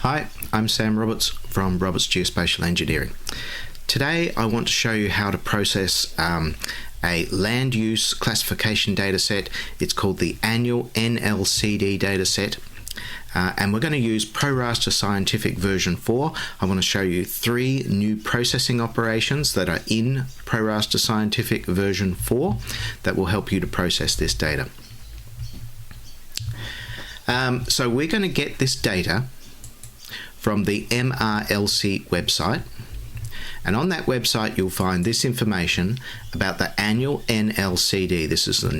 Hi, I'm Sam Roberts from Roberts Geospatial Engineering. Today I want to show you how to process a land use classification dataset. It's called the Annual NLCD dataset. And we're going to use ProRaster Scientific version 4. I want to show you 3 new processing operations that are in ProRaster Scientific version 4 that will help you to process this data. So we're going to get this data from the MRLC website, and on that website you'll find this information about the Annual NLCD. This is the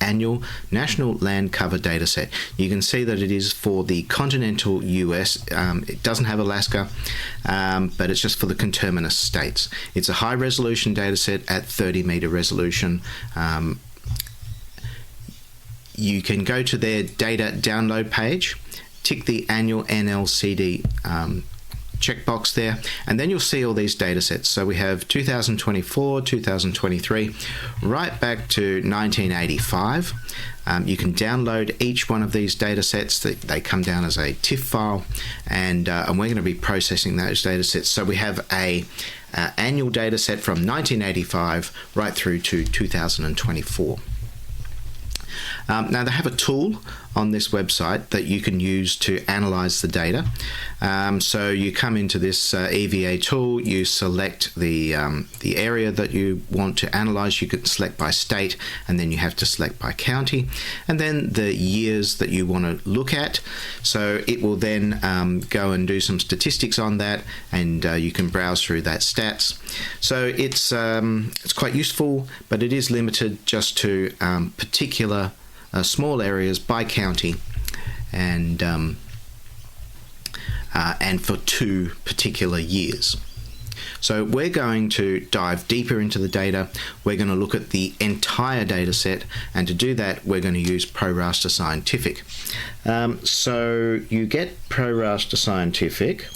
Annual National Land Cover Dataset. You can see that it is for the continental US. It doesn't have Alaska, but it's just for the conterminous states. It's a high resolution dataset at 30-meter resolution. You can go to their data download page, tick the Annual NLCD checkbox there, and then you'll see all these data sets. So we have 2024, 2023, right back to 1985. You can download each one of these data sets. They come down as a TIFF file, and we're going to be processing those data sets. So we have a annual data set from 1985 right through to 2024. Now they have a tool on this website that you can use to analyze the data. So you come into this EVA tool, you select the area that you want to analyze. You can select by state, and then you have to select by county, and then the years that you want to look at. So it will then go and do some statistics on that, and you can browse through that stats. So it's quite useful, but it is limited just to particular small areas by county, and for 2 particular years. So we're going to dive deeper into the data. We're going to look at the entire data set, and to do that we're going to use ProRaster Scientific. So you get ProRaster Scientific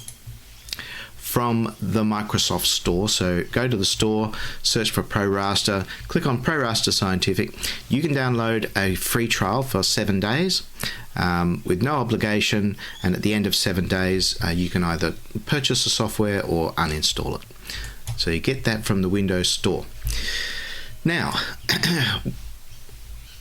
from the Microsoft Store. So go to the store, search for ProRaster, click on ProRaster Scientific. You can download a free trial for 7 days with no obligation, and at the end of 7 days you can either purchase the software or uninstall it. So you get that from the Windows Store. Now,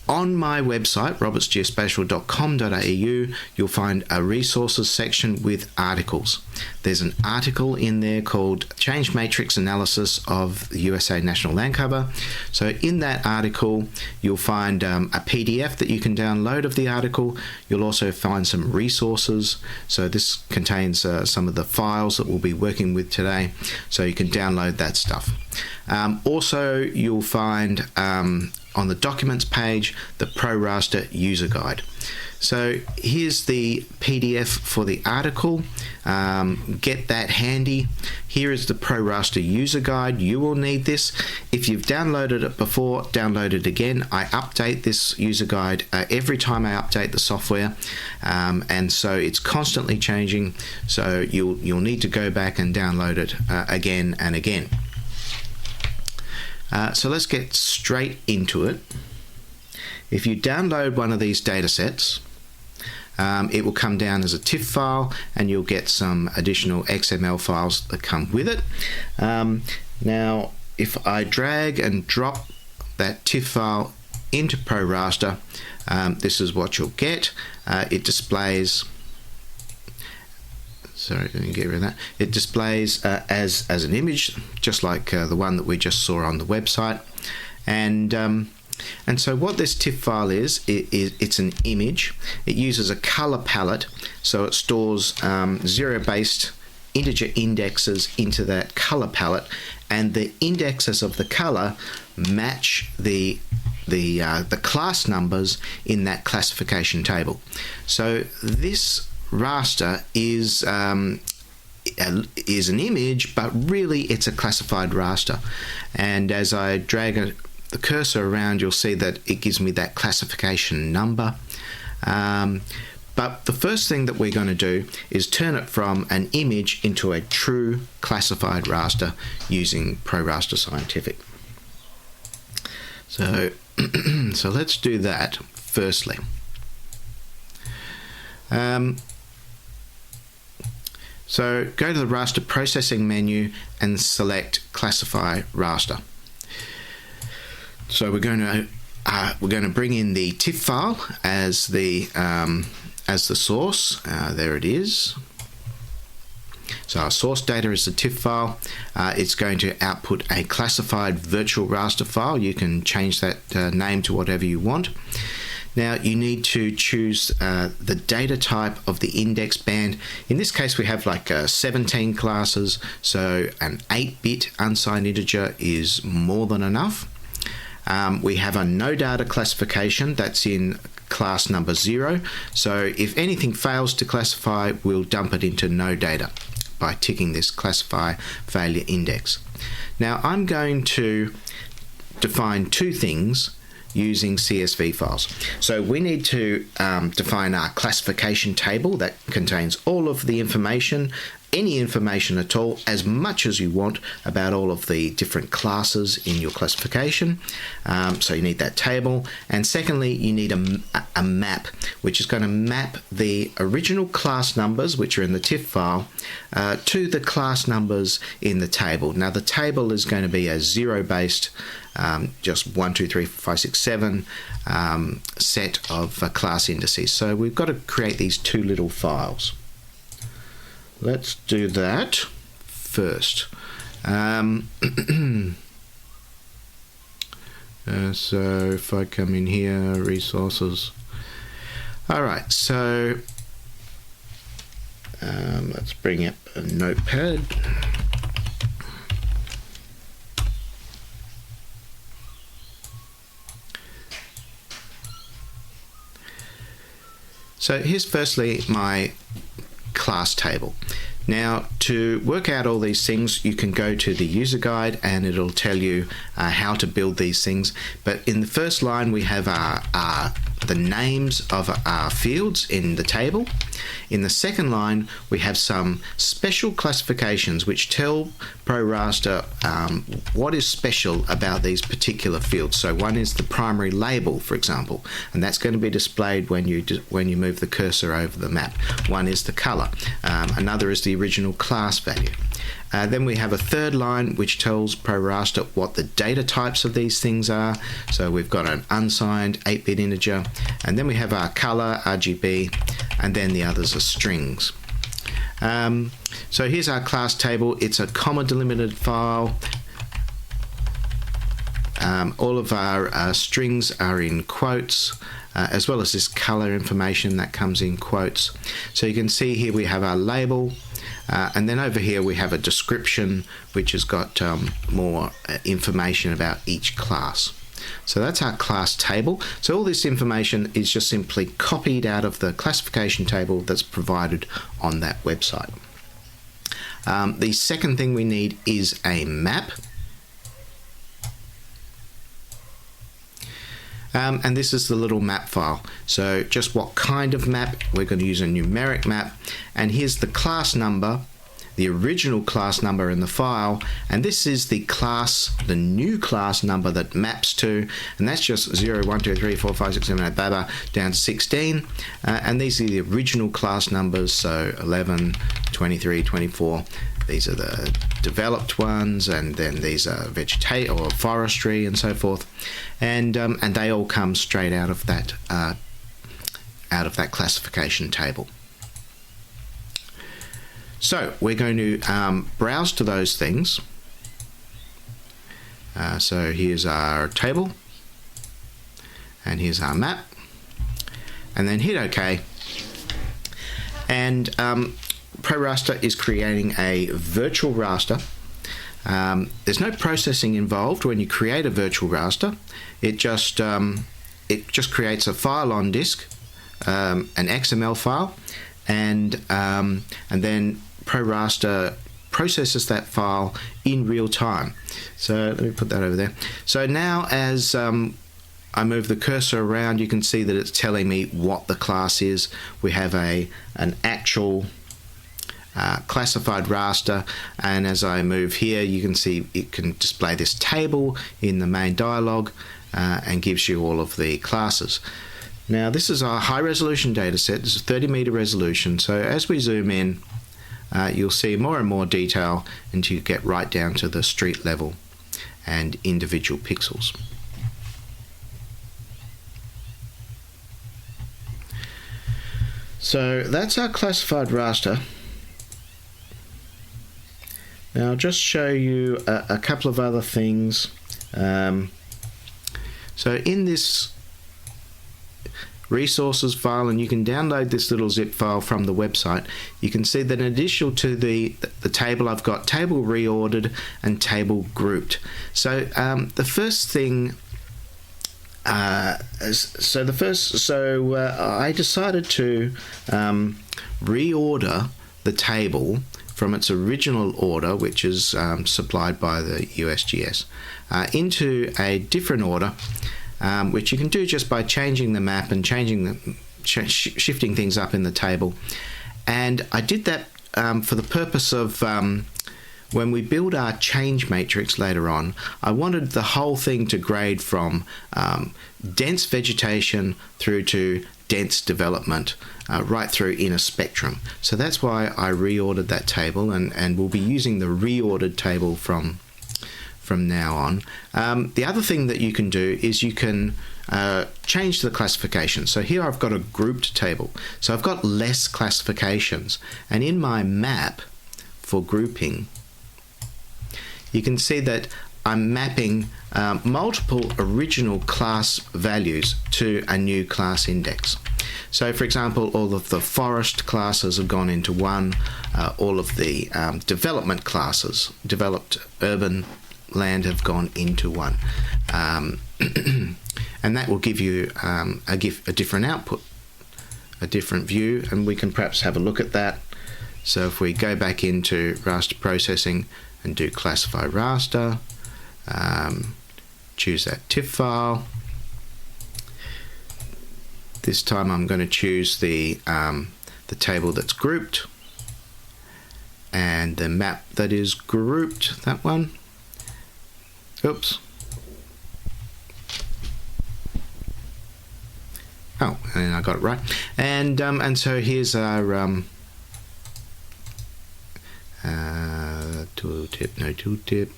on my website, robertsgeospatial.com.au, you'll find a resources section with articles. There's an article in there called Change Matrix Analysis of the USA National Land Cover. So in that article, you'll find a PDF that you can download of the article. You'll also find some resources. So this contains some of the files that we'll be working with today. So you can download that stuff. Also, you'll find on the documents page the ProRaster user guide. So here's the PDF for the article. Get that handy. Here is the ProRaster user guide. You will need this. If you've downloaded it before, download it again. I update this user guide every time I update the software, and so it's constantly changing. So you'll need to go back and download it again and again. So let's get straight into it. If you download one of these data sets, it will come down as a TIFF file, and you'll get some additional XML files that come with it. Now, if I drag and drop that TIFF file into ProRaster, this is what you'll get. It displays... Sorry, let me get rid of that. It displays as an image, just like the one that we just saw on the website. And so what this TIFF file is it's an image. It uses a color palette, so it stores zero-based integer indexes into that color palette, and the indexes of the color match the class numbers in that classification table. So this raster is an image, but really it's a classified raster. And as I drag the cursor around, you'll see that it gives me that classification number. But the first thing that we're going to do is turn it from an image into a true classified raster using ProRaster Scientific. So let's do that firstly. So go to the raster processing menu and select classify raster. So we're going to bring in the TIFF file as the source. There it is. So our source data is the TIFF file. It's going to output a classified virtual raster file. You can change that name to whatever you want. Now you need to choose the data type of the index band. In this case we have like 17 classes, so an 8-bit unsigned integer is more than enough. We have a no data classification that's in class number 0, so if anything fails to classify, we'll dump it into no data by ticking this classify failure index. Now I'm going to define two things using CSV files. So we need to define our classification table that contains all of the information, any information at all, as much as you want about all of the different classes in your classification. So you need that table. And secondly, you need a map, which is going to map the original class numbers, which are in the TIFF file, to the class numbers in the table. Now the table is going to be a zero-based just 1, 2, 3, 4, 5, 6, 7 set of class indices. So we've got to create these two little files. Let's do that first. So if I come in here, resources. All right, so let's bring up a notepad. So here's firstly my class table. Now to work out all these things, you can go to the user guide and it'll tell you how to build these things. But in the first line we have the names of our fields in the table. In the second line we have some special classifications which tell ProRaster what is special about these particular fields. So one is the primary label, for example, and that's going to be displayed when you move the cursor over the map. One is the color. Another is the original class value. Then we have a third line which tells ProRaster what the data types of these things are. So we've got an unsigned 8-bit integer, and then we have our color, RGB, and then the others are strings. So here's our class table. It's a comma delimited file. All of our strings are in quotes, as well as this color information that comes in quotes. So you can see here we have our label, and then over here we have a description which has got more information about each class. So that's our class table. So all this information is just simply copied out of the classification table that's provided on that website. The second thing we need is a map. And this is the little map file. So just what kind of map? We're going to use a numeric map, and here's the class number, the original class number in the file, and this is the class, the new class number that maps to, and that's just 0, 1, 2, 3, 4, 5, 6, 7, 8, blah, down to 16, and these are the original class numbers, so 11, 23, 24. These are the developed ones, and then these are vegetation or forestry and so forth, and they all come straight out of that classification table. So we're going to browse to those things. So here's our table, and here's our map, and then hit OK, and ProRaster is creating a virtual raster. There's no processing involved when you create a virtual raster. It just creates a file on disk, an XML file, and then ProRaster processes that file in real time. So let me put that over there. So now as I move the cursor around, you can see that it's telling me what the class is. We have an actual classified raster, and as I move here you can see it can display this table in the main dialog and gives you all of the classes. Now this is our high resolution data set. This is 30 meter resolution, so as we zoom in you'll see more and more detail until you get right down to the street level and individual pixels. So that's our classified raster. Now I'll just show you a couple of other things. So in this resources file, and you can download this little zip file from the website, you can see that in addition to the table, I've got table reordered and table grouped. So the first thing, I decided to reorder the table from its original order, which is supplied by the USGS, into a different order, which you can do just by changing the map and shifting things up in the table. And I did that for the purpose of when we build our change matrix later on, I wanted the whole thing to grade from dense vegetation through to dense development, right through in a spectrum. So that's why I reordered that table, and we'll be using the reordered table from now on. The other thing that you can do is you can change the classification. So here I've got a grouped table. So I've got less classifications. And in my map for grouping, you can see that I'm mapping multiple original class values to a new class index. So for example, all of the forest classes have gone into one, all of the development classes, developed urban land, have gone into one. And that will give you a different output, a different view, and we can perhaps have a look at that. So if we go back into raster processing and do classify raster, choose that TIFF file. This time I'm going to choose the table that's grouped and the map that is grouped, that one. Oops. Oh, and I got it right. And so here's our tooltip, no tooltip.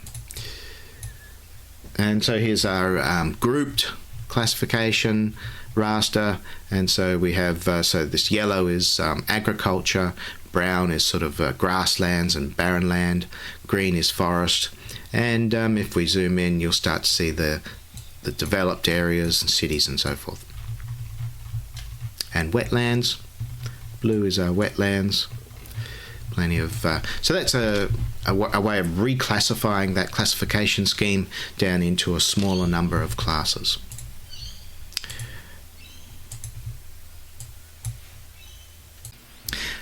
And so here's our grouped classification raster, and so we have so this yellow is agriculture, brown is sort of grasslands and barren land, green is forest, and if we zoom in, you'll start to see the developed areas and cities and so forth. And wetlands, blue is our wetlands. Plenty of so that's a way of reclassifying that classification scheme down into a smaller number of classes.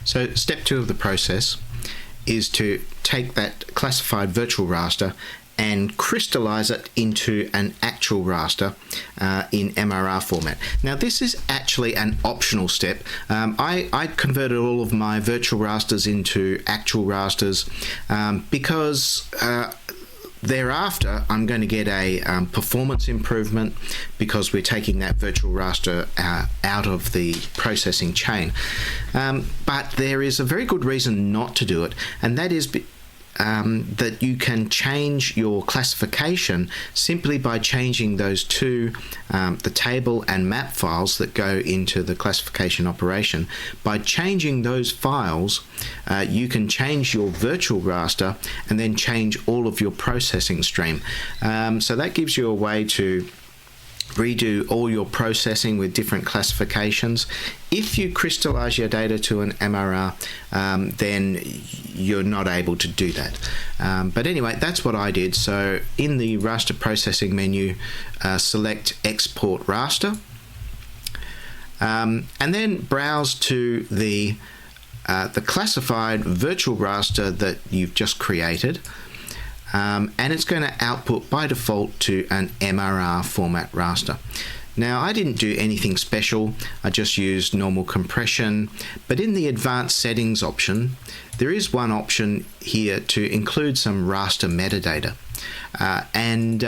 So step 2 of the process is to take that classified virtual raster and crystallize it into an actual raster in MRR format. Now this is actually an optional step. I converted all of my virtual rasters into actual rasters because thereafter I'm going to get a performance improvement because we're taking that virtual raster out of the processing chain. But there is a very good reason not to do it, and that is that you can change your classification simply by changing those two, the table and map files that go into the classification operation. By changing those files, you can change your virtual raster and then change all of your processing stream. So that gives you a way to redo all your processing with different classifications. If you crystallize your data to an MRR, then you're not able to do that. But anyway, that's what I did. So in the raster processing menu, select Export Raster, and then browse to the classified virtual raster that you've just created. And it's going to output by default to an MRR format raster. Now I didn't do anything special, I just used normal compression, but in the advanced settings option there is one option here to include some raster metadata, and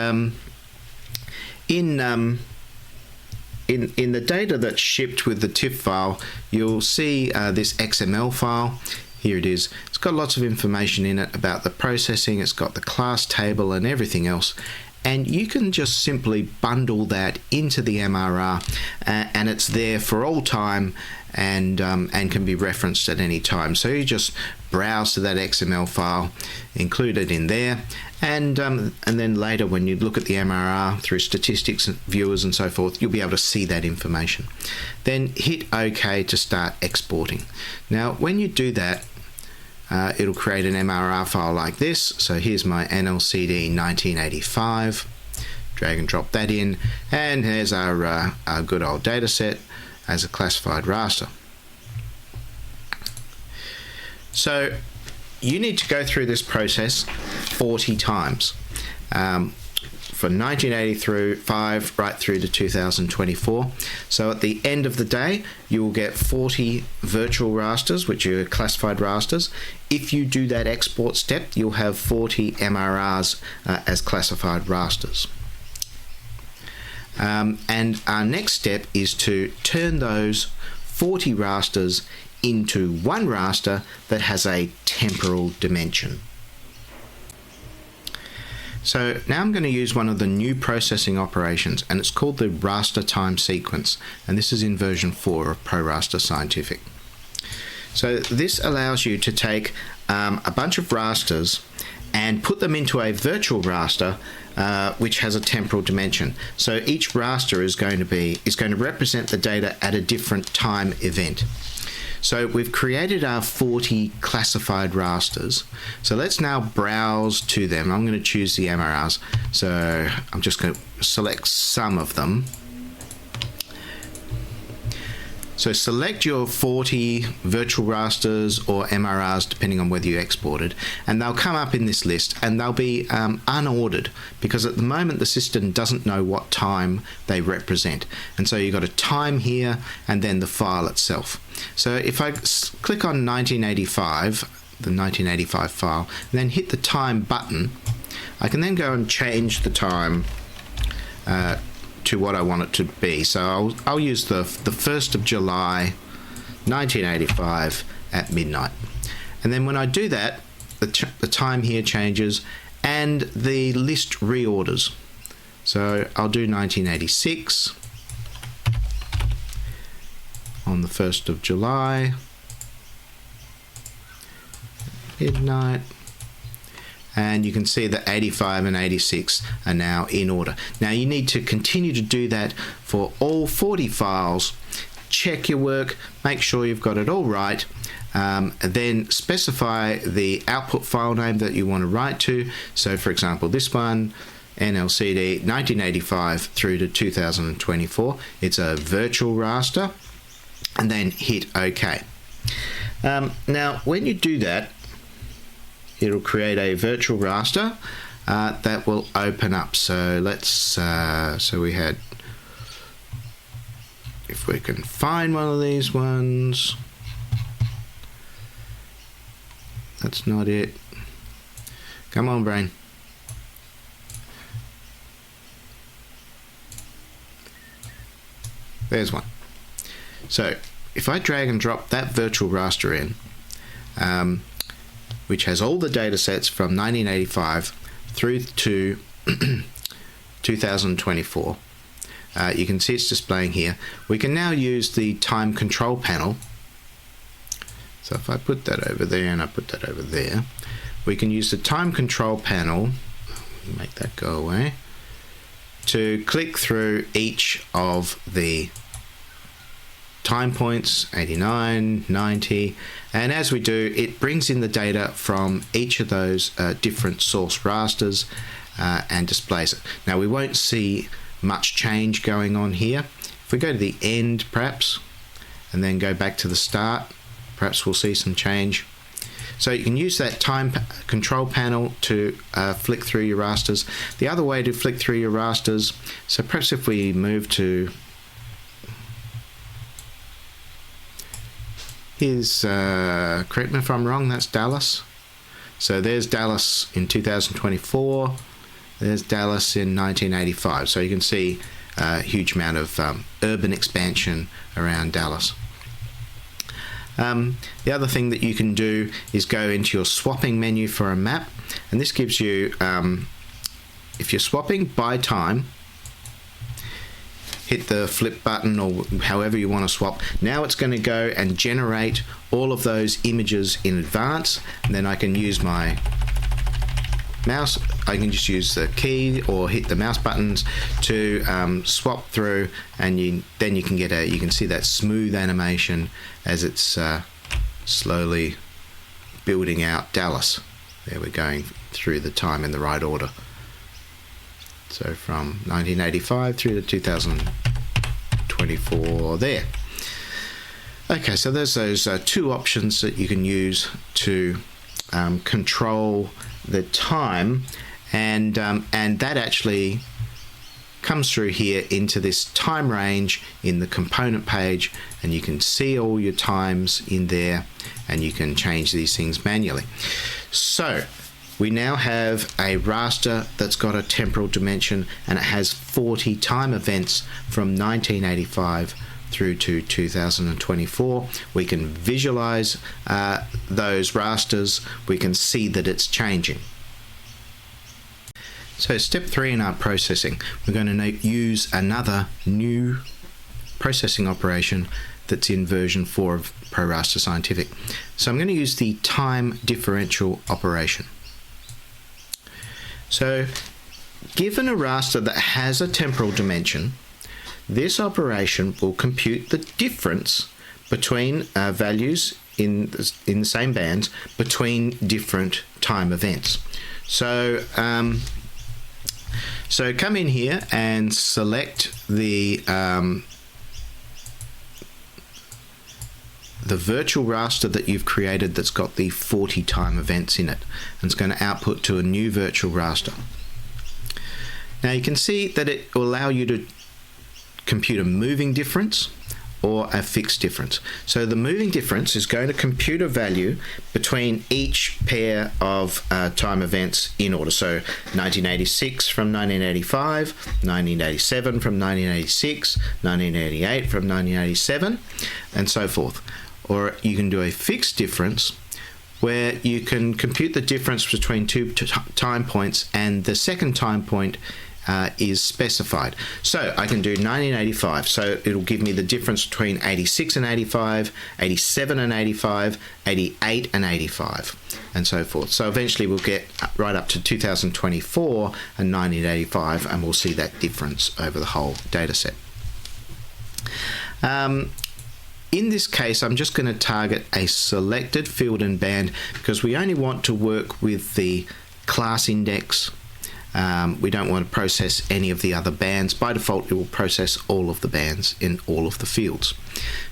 in the data that's shipped with the TIFF file, you'll see this XML file. Here it is. It's got lots of information in it about the processing. It's got the class table and everything else. And you can just simply bundle that into the MRR, and it's there for all time, and can be referenced at any time. So you just browse to that XML file, include it in there, and then later when you look at the MRR through statistics viewers and so forth, you'll be able to see that information. Then hit OK to start exporting. Now when you do that, it'll create an MRR file like this. So here's my NLCD 1985. Drag and drop that in, and here's our good old data set as a classified raster. So you need to go through this process 40 times. From 1985 right through to 2024. So at the end of the day, you will get 40 virtual rasters, which are classified rasters. If you do that export step, you'll have 40 MRRs as classified rasters. And our next step is to turn those 40 rasters into one raster that has a temporal dimension. So now I'm going to use one of the new processing operations, and it's called the raster time sequence, and this is in version 4 of ProRaster Scientific. So this allows you to take a bunch of rasters and put them into a virtual raster which has a temporal dimension. So each raster is going to represent the data at a different time event. So we've created our 40 classified rasters. So let's now browse to them. I'm going to choose the MRRs. So I'm just going to select some of them. So select your 40 virtual rasters or MRRs, depending on whether you exported, and they'll come up in this list, and they'll be unordered, because at the moment the system doesn't know what time they represent. And so you've got a time here and then the file itself. So if I click on 1985, the 1985 file, and then hit the time button, I can then go and change the time to what I want it to be. So I'll use the 1st of July 1985 at midnight. And then when I do that, the time here changes and the list reorders. So I'll do 1986 on the 1st of July, midnight. And you can see that 85 and 86 are now in order. Now you need to continue to do that for all 40 files. Check your work, make sure you've got it all right, and then specify the output file name that you want to write to. So for example, this one, NLCD 1985 through to 2024. It's a virtual raster, and then hit OK. Now when you do that, it'll create a virtual raster that will open up. So let's so we had, if we can find one of these ones, that's not it. Come on, brain. There's one. So if I drag and drop that virtual raster in, which has all the data sets from 1985 through to 2024. You can see it's displaying here. We can now use the time control panel. So if I put that over there and I put that over there, we can use the time control panel, make that go away, to click through each of the time points, 89, 90, and as we do, it brings in the data from each of those different source rasters and displays it. Now we won't see much change going on here. If we go to the end perhaps, and then go back to the start, perhaps we'll see some change. So you can use that time control panel to flick through your rasters. The other way to flick through your rasters, so perhaps if we move to, here's, correct me if I'm wrong, that's Dallas. So there's Dallas in 2024, there's Dallas in 1985. So you can see a huge amount of urban expansion around Dallas. The other thing that you can do is go into your swapping menu for a map, and this gives you, if you're swapping by time, hit the flip button or however you want to swap. Now it's going to go and generate all of those images in advance, and then I can use my mouse. I can just use the key or hit the mouse buttons to swap through, and then you can get you can see that smooth animation as it's slowly building out Dallas. There we're going through the time in the right order. So from 1985 through to 2024 there. Okay, so there's those two options that you can use to control the time, and that actually comes through here into this time range in the component page, and you can see all your times in there, and you can change these things manually. So we now have a raster that's got a temporal dimension, and it has 40 time events from 1985 through to 2024. We can visualize those rasters. We can see that it's changing. So step 3 in our processing, we're going to use another new processing operation that's in version 4 of ProRaster Scientific. So I'm going to use the time differential operation. So given a raster that has a temporal dimension, this operation will compute the difference between values in the same bands between different time events. So come in here and select the virtual raster that you've created that's got the 40 time events in it, and it's going to output to a new virtual raster. Now you can see that it will allow you to compute a moving difference or a fixed difference. So the moving difference is going to compute a value between each pair of time events in order. So 1986 from 1985, 1987 from 1986, 1988 from 1987, and so forth. Or you can do a fixed difference where you can compute the difference between two time points, and the second time point is specified. So I can do 1985, so it'll give me the difference between 86 and 85, 87 and 85, 88 and 85, and so forth. So eventually we'll get right up to 2024 and 1985, and we'll see that difference over the whole data set. In this case, I'm just going to target a selected field and band because we only want to work with the class index. We don't want to process any of the other bands. By default, it will process all of the bands in all of the fields.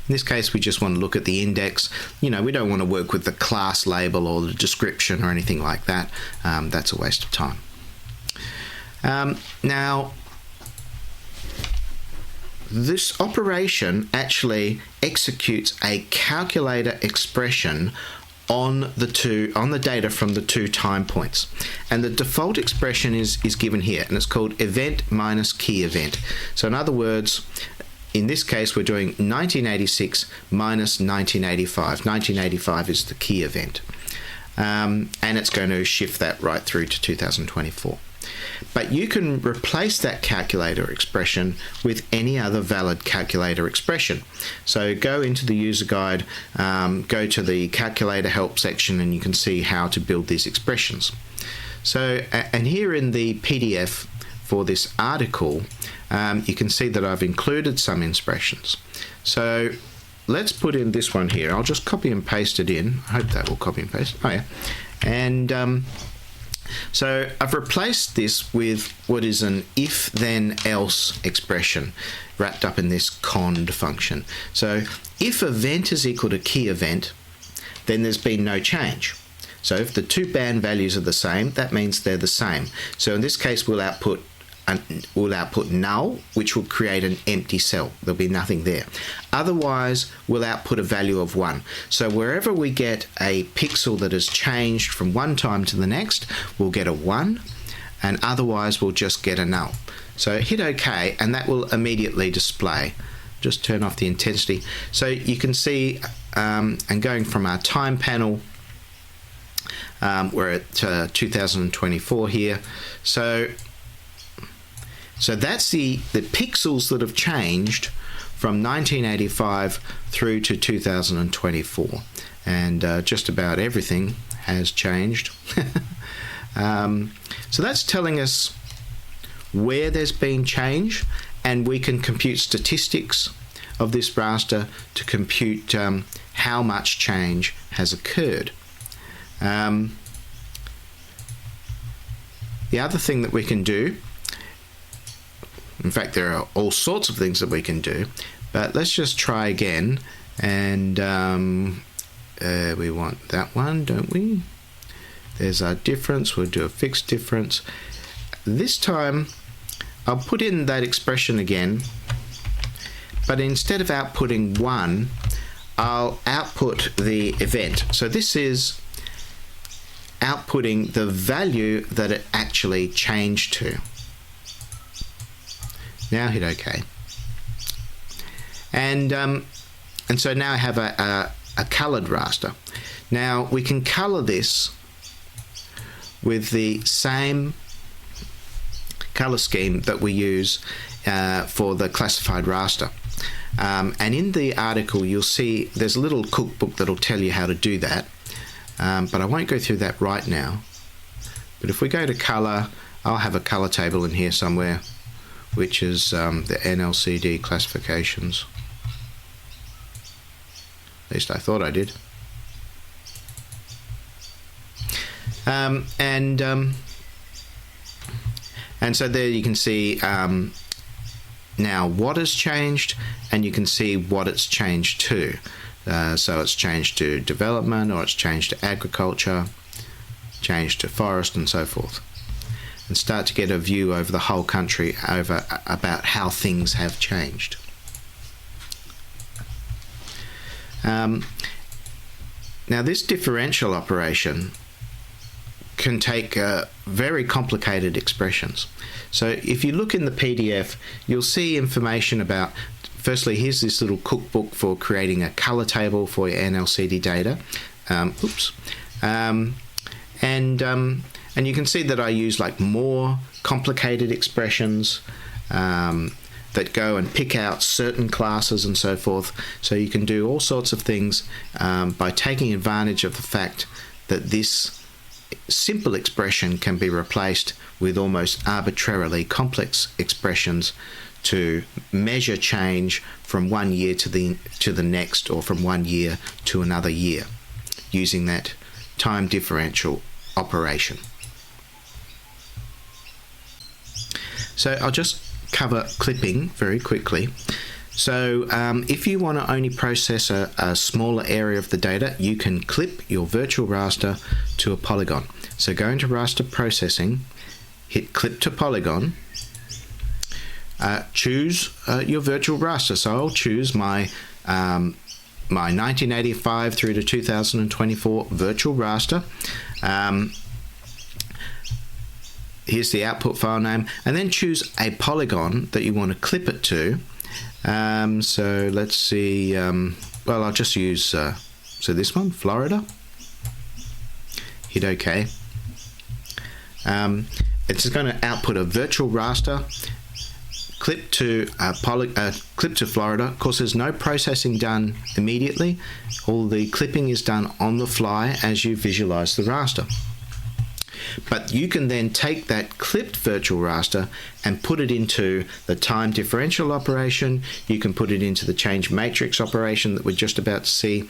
In this case, we just want to look at the index. We don't want to work with the class label or the description or anything like that. That's a waste of time. Now, this operation actually executes a calculator expression on the data from the two time points, and the default expression is given here, and it's called event minus key event. So in other words, in this case we're doing 1986 minus 1985. 1985 is the key event, and it's going to shift that right through to 2024. But you can replace that calculator expression with any other valid calculator expression. So go into the user guide, go to the calculator help section, and you can see how to build these expressions. So, and here in the PDF for this article, you can see that I've included some expressions. So let's put in this one here. I'll just copy and paste it in. I hope that will copy and paste. Oh yeah. And so I've replaced this with what is an if-then-else expression wrapped up in this cond function. So if event is equal to key event, then there's been no change. So if the two band values are the same, that means they're the same. So in this case, we'll output null, which will create an empty cell. There'll be nothing there. Otherwise, we'll output a value of 1. So wherever we get a pixel that has changed from one time to the next, we'll get a 1, and otherwise we'll just get a null. So hit OK, and that will immediately display. Just turn off the intensity. So you can see and going from our time panel, we're at 2024 here. So that's the pixels that have changed from 1985 through to 2024, and just about everything has changed. So that's telling us where there's been change, and we can compute statistics of this raster to compute how much change has occurred. The other thing that we can do, in fact there are all sorts of things that we can do, but let's just try again, and we want that one, don't we? There's our difference. We'll do a fixed difference. This time I'll put in that expression again, but instead of outputting 1, I'll output the event. So this is outputting the value that it actually changed to. Now hit OK. And so now I have a coloured raster. Now we can colour this with the same colour scheme that we use for the classified raster. And in the article you'll see there's a little cookbook that'll tell you how to do that, but I won't go through that right now. But if we go to colour, I'll have a colour table in here somewhere, which is the NLCD classifications. At least I thought I did. And so there you can see now what has changed, and you can see what it's changed to. So it's changed to development, or it's changed to agriculture, changed to forest, and so forth. And start to get a view over the whole country about how things have changed. Now this differential operation can take very complicated expressions. So if you look in the PDF, you'll see information about, firstly, here's this little cookbook for creating a color table for your NLCD data. And you can see that I use like more complicated expressions that go and pick out certain classes and so forth. So you can do all sorts of things by taking advantage of the fact that this simple expression can be replaced with almost arbitrarily complex expressions to measure change from one year to the next, or from one year to another year, using that time differential operation. So I'll just cover clipping very quickly. So if you want to only process a smaller area of the data, you can clip your virtual raster to a polygon. So go into raster processing, hit clip to polygon, choose your virtual raster. So I'll choose my 1985 through to 2024 virtual raster. Here's the output file name, and then choose a polygon that you want to clip it to. So let's see, well, I'll just use so this one, Florida. Hit OK. It's going to output a virtual raster, clip to Florida. Of course, there's no processing done immediately. All the clipping is done on the fly as you visualize the raster. But you can then take that clipped virtual raster and put it into the time differential operation. You can put it into the change matrix operation that we're just about to see.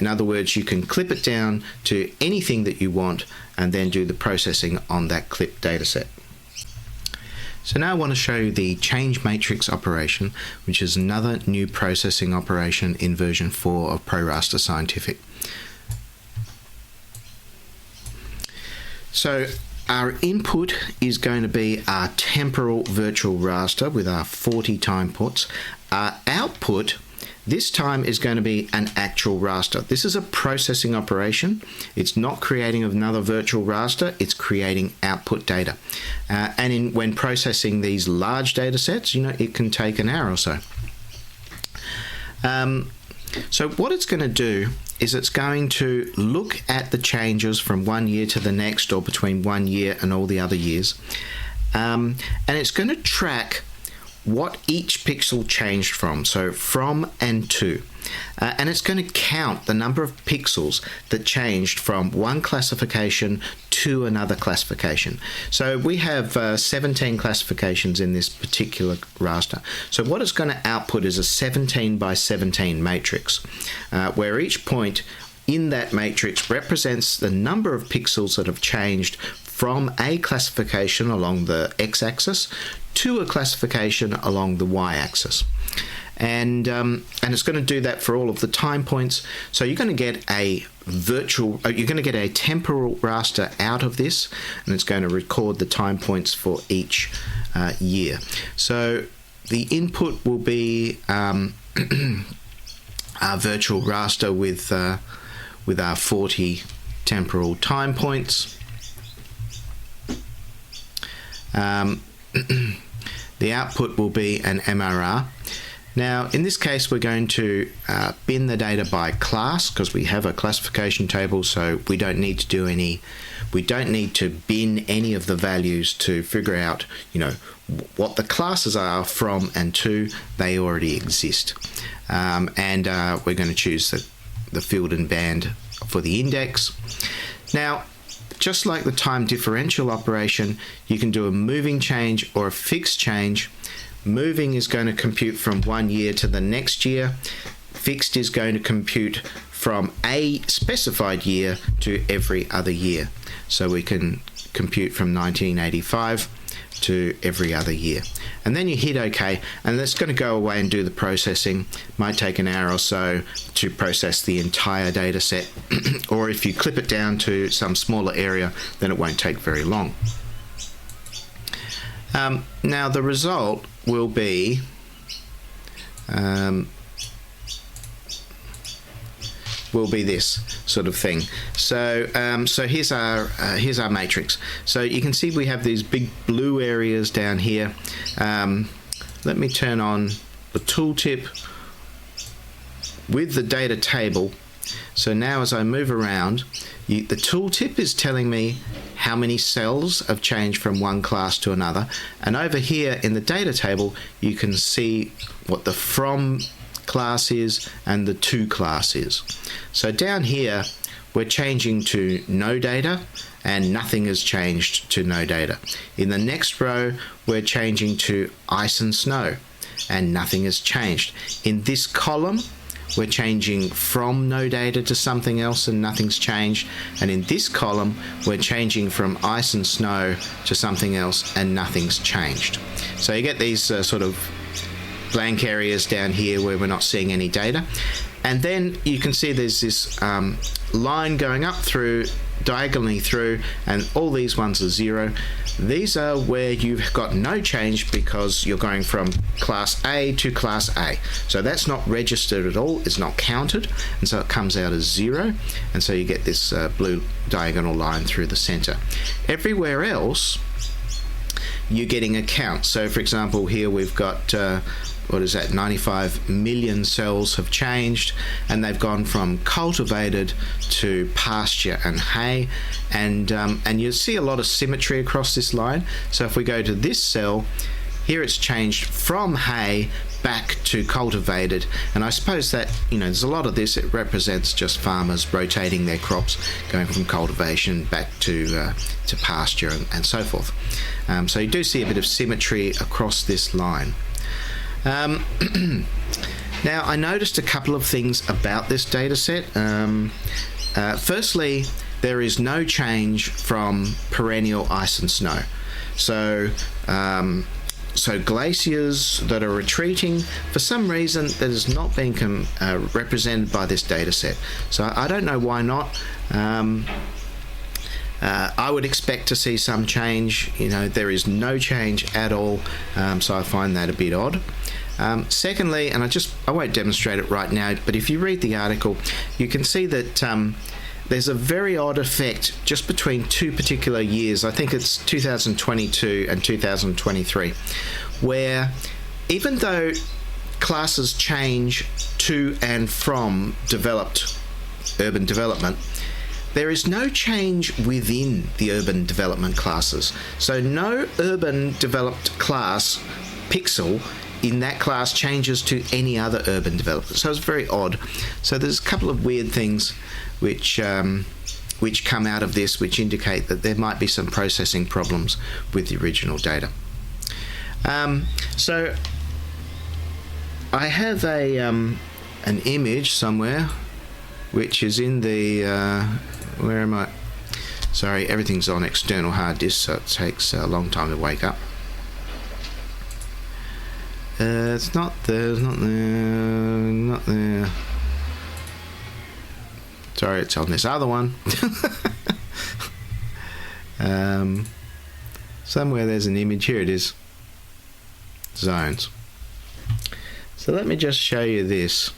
In other words, you can clip it down to anything that you want and then do the processing on that clipped dataset. So now I want to show you the change matrix operation, which is another new processing operation in version 4 of ProRaster Scientific. So our input is going to be our temporal virtual raster with our 40 time puts. Our output this time is going to be an actual raster. This is a processing operation. It's not creating another virtual raster, it's creating output data. And when processing these large data sets, it can take an hour or so. So what it's going to do is it's going to look at the changes from one year to the next, or between 1 year and all the other years, and it's going to track what each pixel changed from, so from and to. And it's going to count the number of pixels that changed from one classification to another classification. So we have 17 classifications in this particular raster. So what it's going to output is a 17 by 17 matrix, where each point in that matrix represents the number of pixels that have changed from a classification along the x-axis to a classification along the y-axis. And it's going to do that for all of the time points. So you're going to get a temporal raster out of this, and it's going to record the time points for each year. So the input will be our virtual raster with our 40 temporal time points. The output will be an MRR. Now, in this case, we're going to bin the data by class, because we have a classification table, so we don't need to bin any of the values to figure out, what the classes are from and to. They already exist. And we're going to choose the field and band for the index. Now, just like the time differential operation, you can do a moving change or a fixed change. Moving is going to compute from 1 year to the next year. Fixed is going to compute from a specified year to every other year. So we can compute from 1985 to every other year. And then you hit OK, and that's going to go away and do the processing. Might take an hour or so to process the entire data set. Or if you clip it down to some smaller area, then it won't take very long. Now the result will be this sort of thing. So here's our matrix. So you can see we have these big blue areas down here. Let me turn on the tooltip with the data table. So now as I move around, the tooltip is telling me how many cells have changed from one class to another, and over here in the data table you can see what the from class is and the to class is. So down here we're changing to no data, and nothing has changed to no data. In the next row we're changing to ice and snow, and nothing has changed. In this column we're changing from no data to something else, and nothing's changed. And in this column we're changing from ice and snow to something else, and nothing's changed. So you get these sort of blank areas down here where we're not seeing any data. And then you can see there's this line going up through, diagonally through, and all these ones are 0. These are where you've got no change because you're going from class A to class A. So that's not registered at all, it's not counted, and so it comes out as 0, and so you get this blue diagonal line through the center. Everywhere else you're getting a count. So for example, here we've got 95 million cells have changed, and they've gone from cultivated to pasture and hay, and you see a lot of symmetry across this line. So if we go to this cell here, it's changed from hay back to cultivated, and I suppose that there's a lot of this. It represents just farmers rotating their crops, going from cultivation back to pasture and so forth. So you do see a bit of symmetry across this line. Now I noticed a couple of things about this data set. Firstly, there is no change from perennial ice and snow. So glaciers that are retreating, for some reason that is not being represented by this data set. So I don't know why not. I would expect to see some change. There is no change at all, so I find that a bit odd. Secondly, and I won't demonstrate it right now, but if you read the article, you can see that there's a very odd effect just between two particular years. I think it's 2022 and 2023, where even though classes change to and from developed urban development, there is no change within the urban development classes. So no urban developed class pixel in that class changes to any other urban development. So it's very odd. So there's a couple of weird things which come out of this, which indicate that there might be some processing problems with the original data. So I have an image somewhere which is in the where am I? Sorry, everything's on external hard disk, so it takes a long time to wake up. It's not there, it's not there, not there. Sorry, it's on this other one. Somewhere there's an image. Here it is. Zones. So let me just show you this.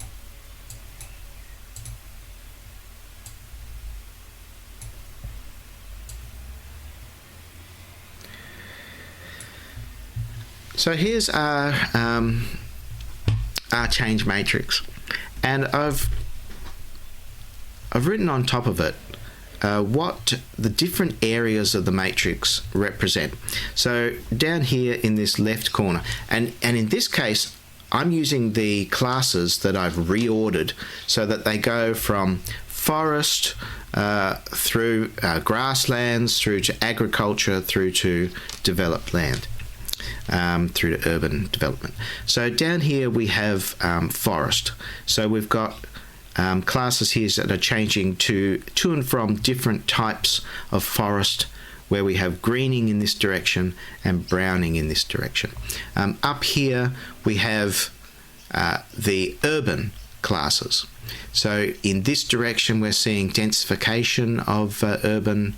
So here's our change matrix, and I've written on top of it what the different areas of the matrix represent. So down here in this left corner, and in this case I'm using the classes that I've reordered so that they go from forest through grasslands, through to agriculture, through to developed land. Through to urban development. So down here we have forest. So we've got classes here that are changing to and from different types of forest, where we have greening in this direction and browning in this direction. Up here we have the urban classes. So in this direction we're seeing densification of urban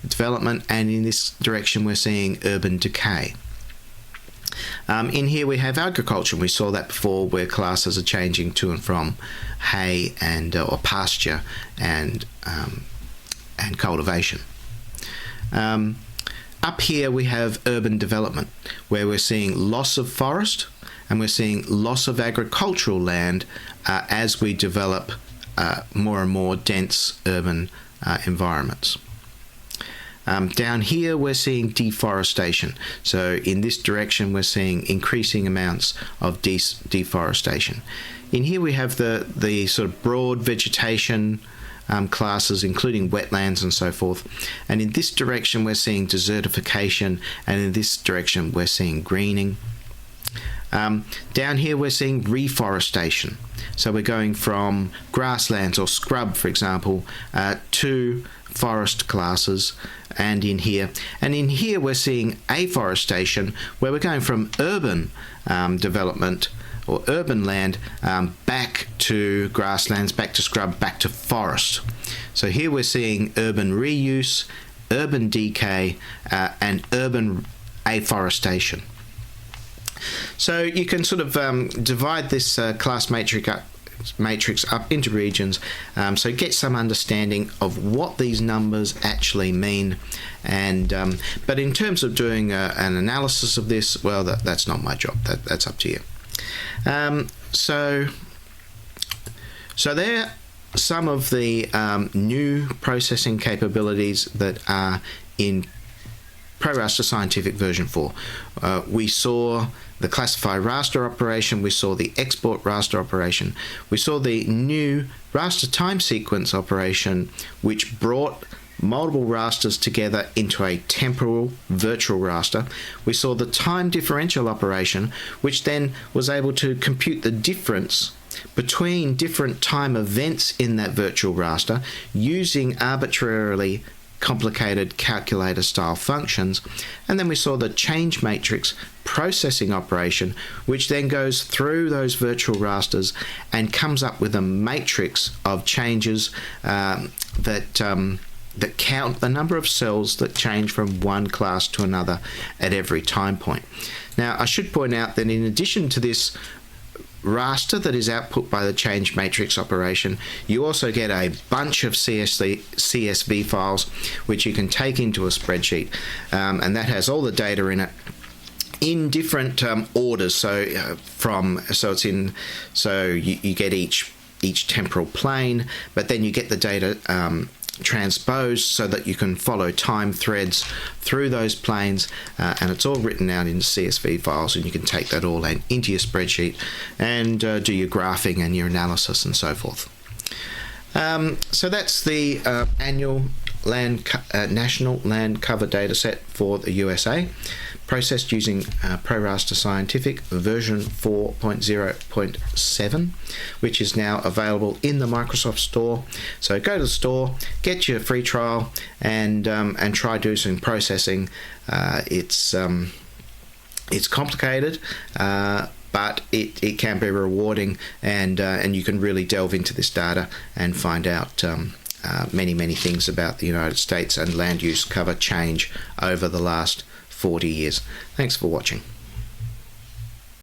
development, and in this direction we're seeing urban decay. In here we have agriculture. We saw that before, where classes are changing to and from hay and or pasture and cultivation. Up here we have urban development, where we're seeing loss of forest and we're seeing loss of agricultural land as we develop more and more dense urban environments. Down here we're seeing deforestation. So in this direction we're seeing increasing amounts of deforestation. In here we have the sort of broad vegetation classes, including wetlands and so forth. And in this direction we're seeing desertification, and in this direction we're seeing greening. Down here we're seeing reforestation. So we're going from grasslands or scrub, for example, to forest classes, and in here we're seeing afforestation, where we're going from urban development or urban land back to grasslands, back to scrub, back to forest. So here we're seeing urban reuse, urban decay, and urban afforestation. So you can sort of divide this class matrix up into regions, so get some understanding of what these numbers actually mean. And but in terms of doing an analysis of this, well, that's not my job. That's up to you. So there are some of the new processing capabilities that are in ProRaster Scientific version 4. We saw the classify raster operation, we saw the export raster operation, we saw the new raster time sequence operation, which brought multiple rasters together into a temporal virtual raster. We saw the time differential operation, which then was able to compute the difference between different time events in that virtual raster using arbitrarily complicated calculator style functions. And then we saw the change matrix processing operation, which then goes through those virtual rasters and comes up with a matrix of changes that count the number of cells that change from one class to another at every time point. Now I should point out that in addition to this raster that is output by the change matrix operation, you also get a bunch of CSV files which you can take into a spreadsheet, and that has all the data in it. in different orders. So you get each temporal plane, but then you get the data transposed so that you can follow time threads through those planes, and it's all written out in CSV files, and you can take that all into your spreadsheet and do your graphing and your analysis and so forth. So that's the annual national land cover dataset for the USA, processed using ProRaster Scientific version 4.0.7, which is now available in the Microsoft Store. So go to the store, get your free trial, and try doing some processing. It's complicated, but it can be rewarding, and you can really delve into this data and find out many things about the United States and land use cover change over the last 40 years. Thanks for watching.